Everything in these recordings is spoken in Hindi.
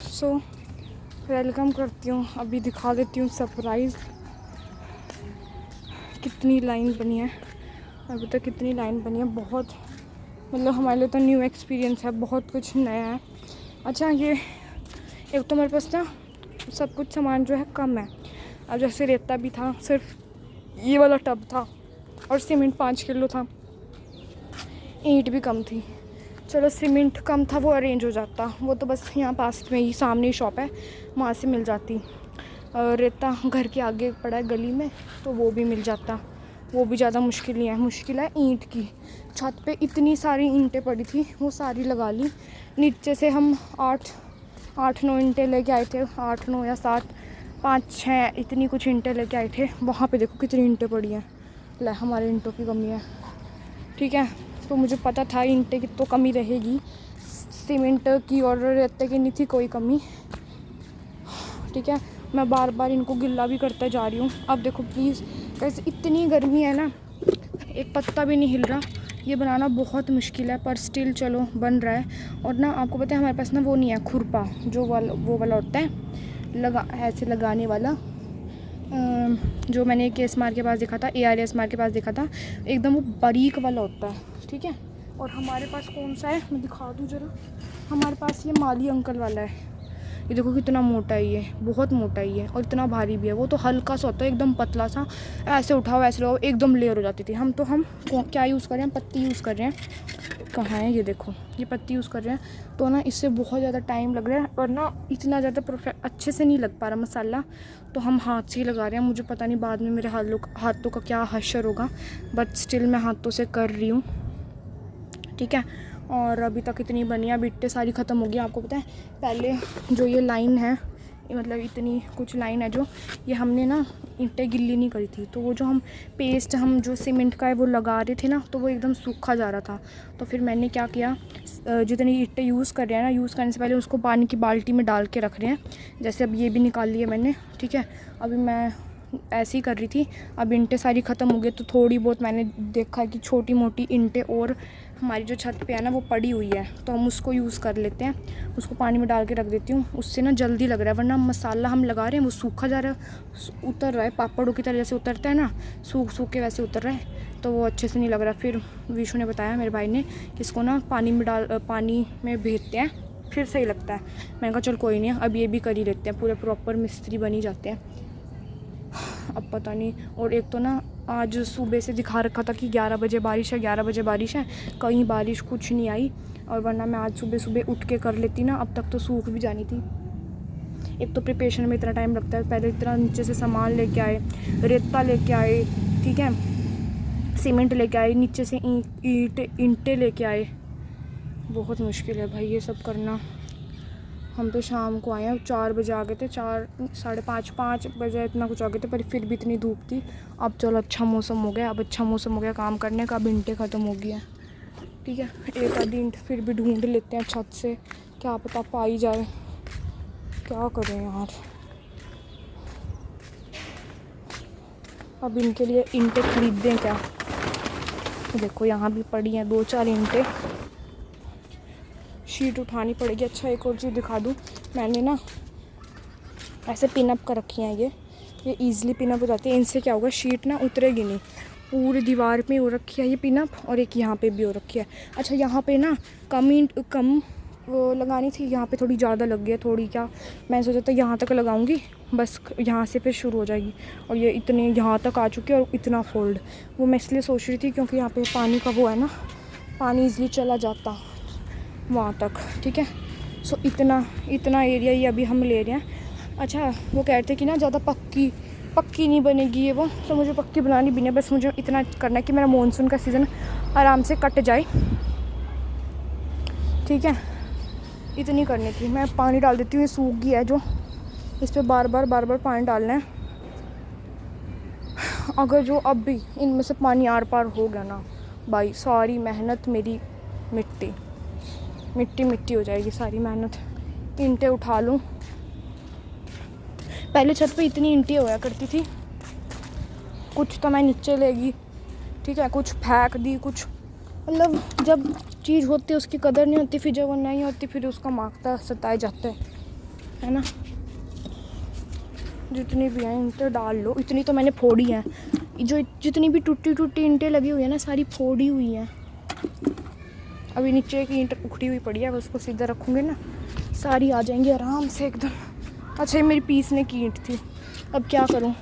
सो वेलकम करती हूँ। अभी दिखा देती हूँ सरप्राइज़। कितनी लाइन बनी है अभी तक, कितनी लाइन बनी है। बहुत मतलब हमारे लिए तो न्यू एक्सपीरियंस है, बहुत कुछ नया है। अच्छा, ये एक तो मेरे पास ना सब कुछ सामान जो है कम है। अब जैसे रेता भी था, सिर्फ ये वाला टब था, और सीमेंट 5 किलो था। ईंट भी कम थी। चलो सीमेंट कम था, वो अरेंज हो जाता, वो तो बस यहाँ पास में ही सामने ही शॉप है, वहाँ से मिल जाती। रेता घर के आगे पड़ा है गली में, तो वो भी मिल जाता। वो भी ज़्यादा मुश्किल नहीं है। मुश्किल है ईंट की। छत पे इतनी सारी ईंटें पड़ी थी, वो सारी लगा ली। नीचे से हम 8-9 ईंटें लेके आए थे, 8, 9 या 7, 5, 6 इतनी कुछ ईंटें लेके आए थे। वहाँ पे देखो कितनी ईंटें पड़ी हैं। ले, हमारे ईंटों की कमी है, ठीक है। तो मुझे पता था ईंटें की तो कमी रहेगी, सीमेंट की और रेते की नहीं थी कोई कमी, ठीक है। मैं बार बार इनको गिल्ला भी करते जा रही हूँ। अब देखो प्लीज़, कैसे इतनी गर्मी है ना, एक पत्ता भी नहीं हिल रहा। ये बनाना बहुत मुश्किल है, पर स्टिल चलो बन रहा है। और ना आपको पता है हमारे पास ना वो नहीं है, खुरपा जो वो वाला होता है, ऐसे लगाने वाला, जो मैंने KSMart के पास देखा था, ARS मार्ट के पास देखा था, एकदम वो बारीक वाला होता है, ठीक है। और हमारे पास कौन सा है, मैं दिखा दूँ ज़रा। हमारे पास ये माली अंकल वाला है। ये देखो कितना मोटा है, ये बहुत मोटा है ये, और इतना भारी भी है। वो तो हल्का सा होता है, एकदम पतला सा, ऐसे उठाओ ऐसे लगाओ एकदम लेयर हो जाती थी। हम क्या यूज़ कर रहे हैं, पत्ती यूज़ कर रहे हैं। कहाँ है ये, देखो ये पत्ती यूज़ कर रहे हैं। तो ना इससे बहुत ज़्यादा टाइम लग रहा है, और ना इतना ज़्यादा अच्छे से नहीं लग पा रहा मसाला। तो हम हाथ से ही लगा रहे हैं। मुझे पता नहीं बाद में मेरे हाथों का क्या हश्र होगा, बट स्टिल मैं हाथों से कर रही हूँ, ठीक है। और अभी तक इतनी बनी है, अभी ईंटें सारी ख़त्म हो गई। आपको पता है पहले जो ये लाइन है, मतलब इतनी कुछ लाइन है जो, ये हमने ना ईंटें गिल्ली नहीं करी थी। तो वो जो हम जो सीमेंट का है वो लगा रहे थे ना, तो वो एकदम सूखा जा रहा था। तो फिर मैंने क्या किया, जितनी ईंटें यूज़ कर रहे हैं ना, यूज़ करने से पहले उसको पानी की बाल्टी में डाल के रख रहे हैं। जैसे अब ये भी निकाल लिया मैंने, ठीक है। अभी मैं ऐसे ही कर रही थी। अब ईंटें सारी ख़त्म हो गई, तो थोड़ी बहुत मैंने देखा कि छोटी मोटी ईंटें और हमारी जो छत पे है ना वो पड़ी हुई है, तो हम उसको यूज़ कर लेते हैं। उसको पानी में डाल के रख देती हूँ, उससे ना जल्दी लग रहा है। वरना मसाला हम लगा रहे हैं वो सूखा जा रहा है, उतर रहा है, पापड़ों की तरह जैसे उतरता है ना, सूख के वैसे उतर रहा है, तो वो अच्छे से नहीं लग रहा। फिर विशु ने बताया, मेरे भाई ने, कि इसको ना पानी में भेजते हैं, फिर सही लगता है। मैंने कहा चल कोई नहीं, अब ये भी कर ही लेते हैं, पूरे प्रॉपर मिस्त्री बन ही जाते हैं। अब पता नहीं। और एक तो ना आज सुबह से दिखा रखा था कि 11 बजे बारिश है, 11 बजे बारिश है, कहीं बारिश कुछ नहीं आई। और वरना मैं आज सुबह सुबह उठ के कर लेती ना, अब तक तो सूख भी जानी थी। एक तो प्रिपरेशन में इतना टाइम लगता है, पहले इतना नीचे से सामान लेके आए, रेता लेके आए, ठीक है, सीमेंट लेके आए, नीचे से ईंटें लेके आए। बहुत मुश्किल है भाई ये सब करना। हम तो शाम को आए हैं, 4 बजे आ गए थे, 4, 5:30, 5 बजे इतना कुछ आ गए थे, पर फिर भी इतनी धूप थी। अब चलो अच्छा मौसम हो गया, अब अच्छा मौसम हो गया काम करने का। अब ईंटें ख़त्म हो गई हैं, ठीक है। एक आधी ईंट फिर भी ढूंढ लेते हैं छत से, क्या पता पाई जाए। क्या करें यार, अब इनके लिए ईंटें खरीद दें क्या। देखो यहाँ भी पड़ी हैं 2-4 ईंटें, शीट उठानी पड़ेगी। अच्छा एक और चीज़ दिखा दूँ, मैंने ना ऐसे पिनअप कर रखी हैं, ये ईज़िली पिनअप हो जाती है। इनसे क्या होगा, शीट ना उतरेगी नहीं। पूरी दीवार पे हो रखी है ये पिनअप, और एक यहाँ पे भी हो रखी है। अच्छा यहाँ पे ना कम वो लगानी थी, यहाँ पे थोड़ी ज़्यादा लग गई है। थोड़ी क्या, मैं सोचा था यहाँ तक लगाऊंगी, बस यहाँ से फिर शुरू हो जाएगी। और ये इतने यहाँ तक आ चुके हैं, और इतना फोल्ड, वो मैं इसलिए सोच रही थी क्योंकि यहाँ पे पानी का वो है ना, पानी ईज़िली चला जाता वहाँ तक, ठीक है। सो इतना एरिया ही अभी हम ले रहे हैं। अच्छा वो कह रहे थे कि ना ज़्यादा पक्की नहीं बनेगी ये वो, तो मुझे पक्की बनानी भी नहीं, बस मुझे इतना करना है कि मेरा मानसून का सीज़न आराम से कट जाए, ठीक है। इतनी करनी थी। मैं पानी डाल देती हूँ, ये सूख गया है जो, इस पर बार बार पानी डालना है। अगर जो अब भी इनमें से पानी आर पार हो गया ना भाई, सारी मेहनत मेरी मिट्टी हो जाएगी, सारी मेहनत। ईंटें उठा लूँ, पहले छत पे इतनी ईंटें होया करती थी, कुछ तो मैं नीचे लेगी, ठीक है, कुछ फेंक दी, कुछ मतलब जब चीज़ होती है उसकी कदर नहीं होती, फिर जब वो नहीं होती फिर उसका मांगता सताया जाता है। है ना। जितनी भी हैं ईंटें डाल लो, इतनी तो मैंने फोड़ी हैं। जो जितनी भी टूटी टूटी ईंटें लगी हुई है ना, सारी फोड़ी हुई हैं। अभी नीचे एक ईंट उखड़ी हुई पड़ी है, उसको सीधा रखूँगी ना, सारी आ जाएंगी आराम से एकदम। अच्छा, ये मेरी पीसने की ईंट थी। अब क्या करूँ,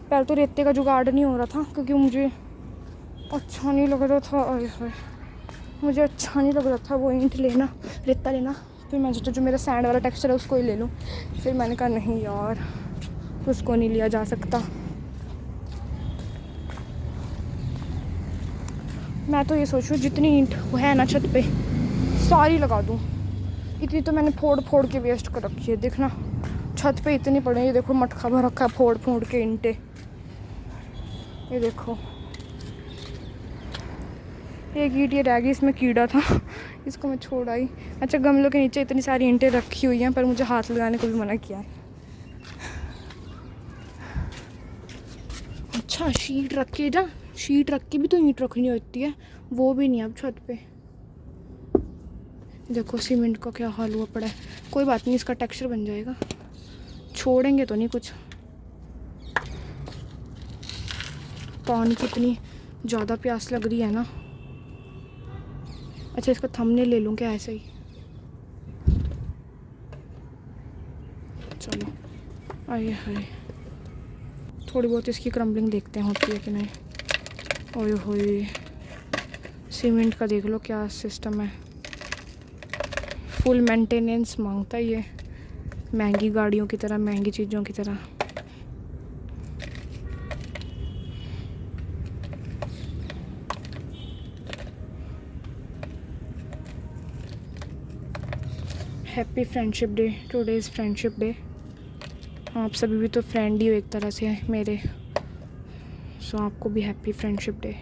पहले तो रेते का जुगाड़ नहीं हो रहा था क्योंकि मुझे अच्छा नहीं लग रहा था। अरे मुझे अच्छा नहीं लग रहा था वो ईंट लेना, रेता लेना। फिर मैं सोचा जो मेरा सैंड वाला टेक्सचर है उसको ही ले लूँ। फिर मैंने कहा नहीं यार, उसको नहीं लिया जा सकता। मैं तो ये सोच रही हूँ जितनी ईंट है ना छत पे सारी लगा दूँ। इतनी तो मैंने फोड़ फोड़ के वेस्ट कर रखी है। देखना छत पे इतनी पड़ी, ये देखो मटका भर रखा है फोड़ फोड़ के ईंटें। ये देखो एक ईंट ये रह गई, इसमें कीड़ा था इसको मैं छोड़ आई। अच्छा, गमलों के नीचे इतनी सारी ईंटें रखी हुई हैं पर मुझे हाथ लगाने को भी मना किया है। अच्छा, शीट रख के जा, शीट रख के भी तो ईंट रखनी होती है, वो भी नहीं अब छत पे। देखो सीमेंट का क्या हाल हुआ पड़ा है। कोई बात नहीं, इसका टेक्सचर बन जाएगा, छोड़ेंगे तो नहीं कुछ। पानी की इतनी ज़्यादा प्यास लग रही है ना। अच्छा, इसका थंबनेल ले लूँ क्या ऐसे ही? चलो, आइए हाय, थोड़ी बहुत इसकी क्रम्बलिंग देखते हैं होती है कि नहीं। ओए होए, सीमेंट का देख लो क्या सिस्टम है, फुल मेंटेनेंस मांगता है ये, महंगी गाड़ियों की तरह, महंगी चीज़ों की तरह। Happy friendship day, today is friendship day. आप सभी भी तो फ्रेंड ही हो एक तरह से मेरे, सो आपको भी हैप्पी फ्रेंडशिप डे।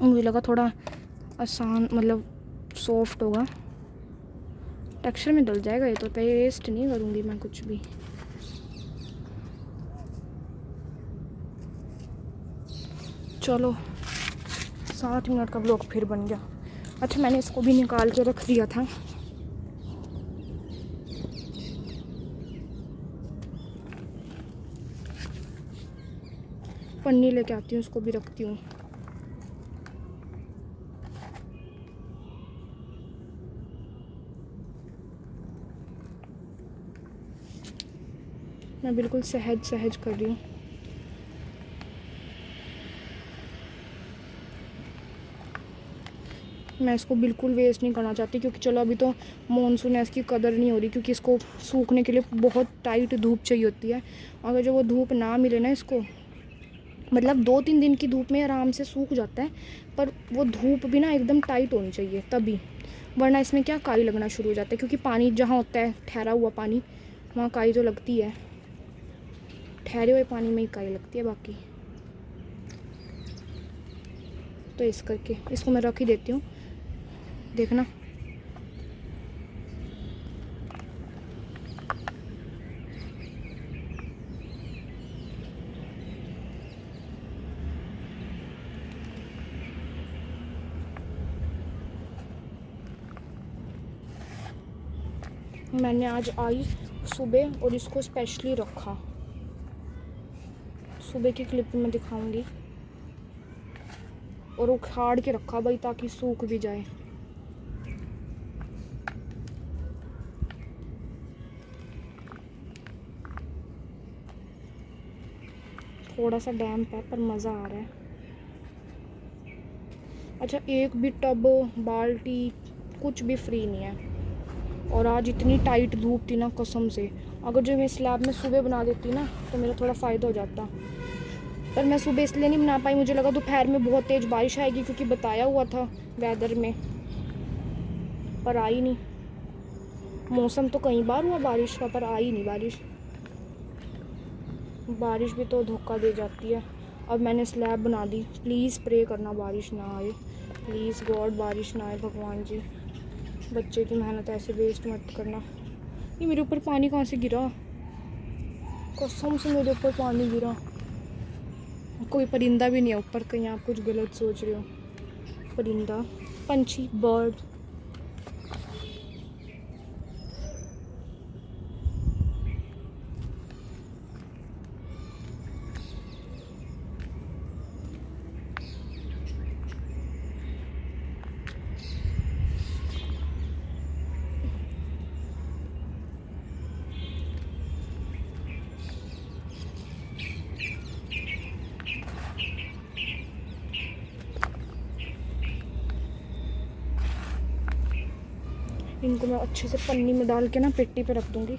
मुझे लगा थोड़ा आसान, मतलब सॉफ्ट होगा, टेक्सचर में डल जाएगा ये तो। पेस्ट नहीं करूँगी मैं कुछ भी। चलो 7 मिनट का ब्लॉग फिर बन गया। अच्छा, मैंने इसको भी निकाल के रख दिया था। पन्नी लेके आती हूँ, उसको भी रखती हूँ। मैं बिल्कुल सहज सहज कर रही हूँ। मैं इसको बिल्कुल वेस्ट नहीं करना चाहती क्योंकि चलो अभी तो मॉनसून है, इसकी कदर नहीं हो रही क्योंकि इसको सूखने के लिए बहुत टाइट धूप चाहिए होती है। अगर जो वो धूप ना मिले ना इसको, मतलब 2-3 दिन की धूप में आराम से सूख जाता है, पर वो धूप भी ना एकदम टाइट होनी चाहिए तभी, वरना इसमें क्या काई लगना शुरू हो जाता है। क्योंकि पानी जहाँ होता है ठहरा हुआ पानी, वहाँ काई तो लगती है, ठहरे हुए पानी में ही काई लगती है बाकी। तो इस करके इसको मैं रख ही देती हूँ, देखना। मैंने आज आई सुबह और इसको स्पेशली रखा, सुबह की क्लिप में दिखाऊंगी, और उखाड़ के रखा भाई ताकि सूख भी जाए। थोड़ा सा डैम्प है पर मज़ा आ रहा है। अच्छा, एक भी टब, बाल्टी, कुछ भी फ्री नहीं है। और आज इतनी टाइट धूप थी ना कसम से, अगर जो मैं स्लैब में सुबह बना देती ना तो मेरा थोड़ा फ़ायदा हो जाता, पर मैं सुबह इसलिए नहीं बना पाई, मुझे लगा दोपहर में बहुत तेज़ बारिश आएगी क्योंकि बताया हुआ था वेदर में, पर आई नहीं। मौसम तो कई बार हुआ बारिश का पर आई नहीं बारिश। बारिश भी तो धोखा दे जाती है। अब मैंने स्लैब बना दी, प्लीज़ प्रे करना बारिश ना आए, प्लीज़ गॉड बारिश ना आए भगवान जी। बच्चे की मेहनत ऐसे वेस्ट मत करना। ये मेरे ऊपर पानी कहाँ से गिरा, कसम से मेरे ऊपर पानी गिरा। कोई परिंदा भी नहीं है ऊपर, कहीं आप कुछ गलत सोच रहे हो। परिंदा, पंछी, बर्ड। इनको मैं अच्छे से पन्नी में डाल के ना पेटी पे रख दूंगी।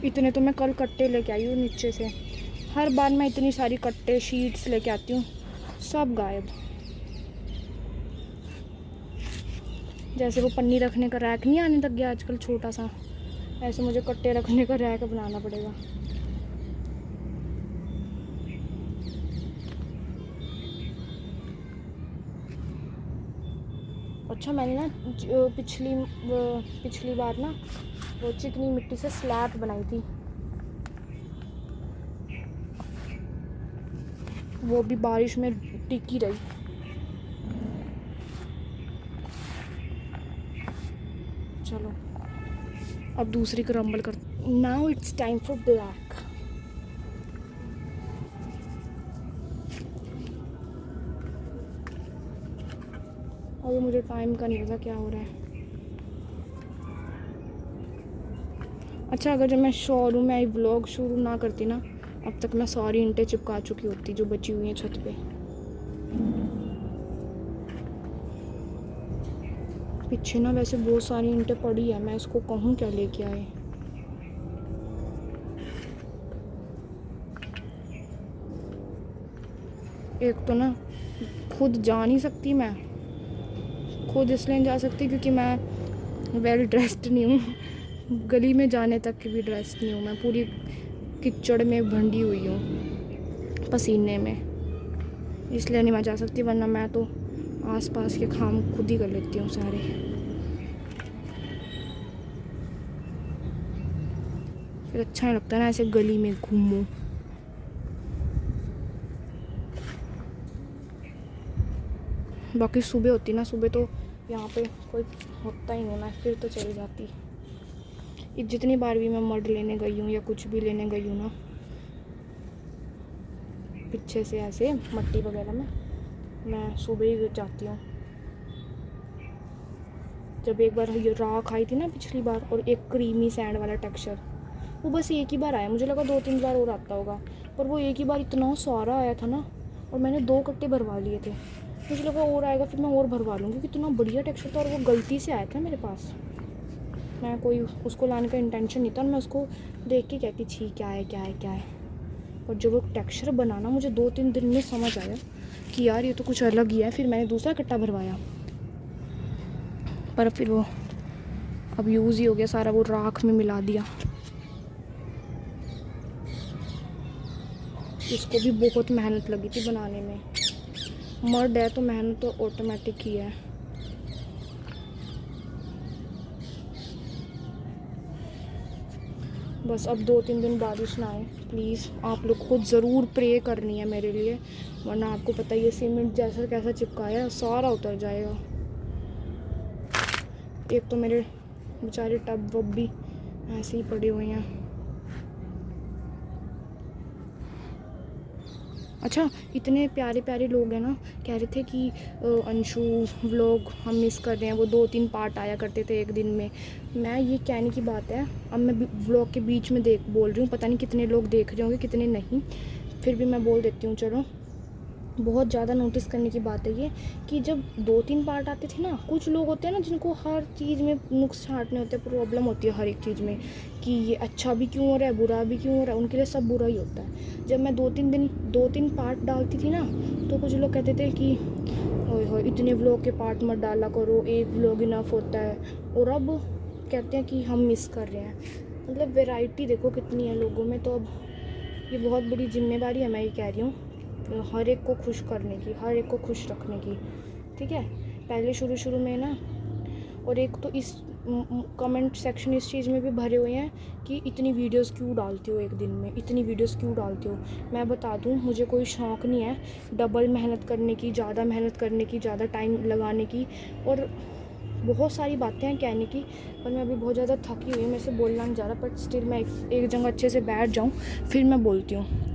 इतने तो मैं कल कट्टे लेके आई हूँ नीचे से। हर बार मैं इतनी सारी कट्टे शीट्स लेके आती हूँ, सब गायब। जैसे वो पन्नी रखने का रैक नहीं आने लग गया आजकल छोटा सा, ऐसे मुझे कट्टे रखने का रैक बनाना पड़ेगा। अच्छा मैंने ना पिछली बार ना वो चिकनी मिट्टी से स्लैब बनाई थी, वो भी बारिश में टिकी रही। चलो अब दूसरी क्रम्बल कर। Now it's time for black. अभी मुझे टाइम का नहीं पता क्या हो रहा है। अच्छा अगर जब मैं शोरूम में आई व्लॉग शुरू ना करती ना, अब तक मैं सारी ईंटें चिपका चुकी होती जो बची हुई हैं छत पे। पीछे ना वैसे बहुत सारी ईंटें पड़ी है, मैं इसको कहूँ क्या लेके आए। एक तो ना खुद जा नहीं सकती मैं, खुद इसलिए नहीं जा सकती क्योंकि मैं वेल ड्रेस्ड नहीं हूँ। गली में जाने तक की भी ड्रेस्ड नहीं हूँ मैं, पूरी कीचड़ में भंडी हुई हूँ पसीने में, इसलिए नहीं मैं जा सकती। वरना मैं तो आसपास के काम खुद ही कर लेती हूँ सारे। फिर अच्छा नहीं लगता ना ऐसे गली में घूमूं। बाकी सुबह होती ना, सुबह तो यहाँ पे कोई होता ही नहीं, मैं फिर तो चली जाती। जितनी बार भी मैं मड लेने गई हूँ या कुछ भी लेने गई हूँ ना पीछे से ऐसे मट्टी वगैरह में, मैं सुबह ही जाती हूँ। जब एक बार ये राख आई थी ना पिछली बार, और एक क्रीमी सैंड वाला टेक्सचर, वो बस एक ही बार आया। मुझे लगा 2-3 बार और आता होगा, पर वो एक ही बार इतना सारा आया था ना, और मैंने 2 कट्टे भरवा लिए थे। मुझे लगा और आएगा, फिर मैं और भरवा लूँगी। कितना बढ़िया टेक्सचर था, और वो गलती से आया था मेरे पास। मैं कोई उसको लाने का इंटेंशन नहीं था, मैं उसको देख के कहती छी क्या है क्या है क्या है। और जब वो टेक्सचर बनाना मुझे 2-3 दिन में समझ आया कि यार ये तो कुछ अलग ही है। फिर मैंने दूसरा कट्टा भरवाया, पर फिर वो अब यूज़ ही हो गया सारा, वो राख में मिला दिया। इसको भी बहुत मेहनत लगी थी बनाने में। मर्द है तो मेहनत तो ऑटोमेटिक ही है। बस अब 2-3 दिन बारिश ना आए प्लीज़। आप लोग खुद ज़रूर प्रे करनी है मेरे लिए, वरना आपको पता ही है सीमेंट जैसा कैसा चिपकाया सारा उतर जाएगा। एक तो मेरे बेचारे टब वब भी ऐसे ही पड़े हुए हैं। अच्छा इतने प्यारे प्यारे लोग हैं ना, कह रहे थे कि अंशु व्लॉग हम मिस कर रहे हैं, वो 2-3 पार्ट आया करते थे एक दिन में। मैं ये कहने की बात है, अब मैं व्लॉग के बीच में बोल रही हूँ, पता नहीं कितने लोग देख रहे होंगे कितने नहीं, फिर भी मैं बोल देती हूँ। चलो बहुत ज़्यादा नोटिस करने की बात है ये कि जब 2-3 पार्ट आते थे ना, कुछ लोग होते हैं ना जिनको हर चीज़ में नुक्स छांटने होते हैं, प्रॉब्लम होती है हर एक चीज़ में कि ये अच्छा भी क्यों हो रहा है बुरा भी क्यों हो रहा है, उनके लिए सब बुरा ही होता है। जब मैं 2-3 पार्ट डालती थी ना, तो कुछ लोग कहते थे कि ओए होए इतने व्लॉग के पार्ट मत डाला करो, एक व्लॉग इनफ होता है। और अब कहते हैं कि हम मिस कर रहे हैं। मतलब वैरायटी देखो कितनी है लोगों में, तो अब ये बहुत बड़ी जिम्मेदारी है, मैं ये कह रही हूँ, हर एक को खुश करने की, हर एक को खुश रखने की, ठीक है। पहले शुरू में ना, और एक तो इस कमेंट सेक्शन इस चीज़ में भी भरे हुए हैं कि इतनी वीडियोस क्यों डालती हो एक दिन में, इतनी वीडियोस क्यों डालती हो। मैं बता दूं, मुझे कोई शौक़ नहीं है डबल मेहनत करने की, ज़्यादा मेहनत करने की, ज़्यादा टाइम लगाने की, और बहुत सारी बातें हैं कहने की, पर मैं अभी बहुत ज़्यादा थकी हुई हूँ, मेरे से बोलना नहीं जा रहा, बट स्टिल मैं एक जगह अच्छे से बैठ जाऊँ फिर मैं बोलती हूँ।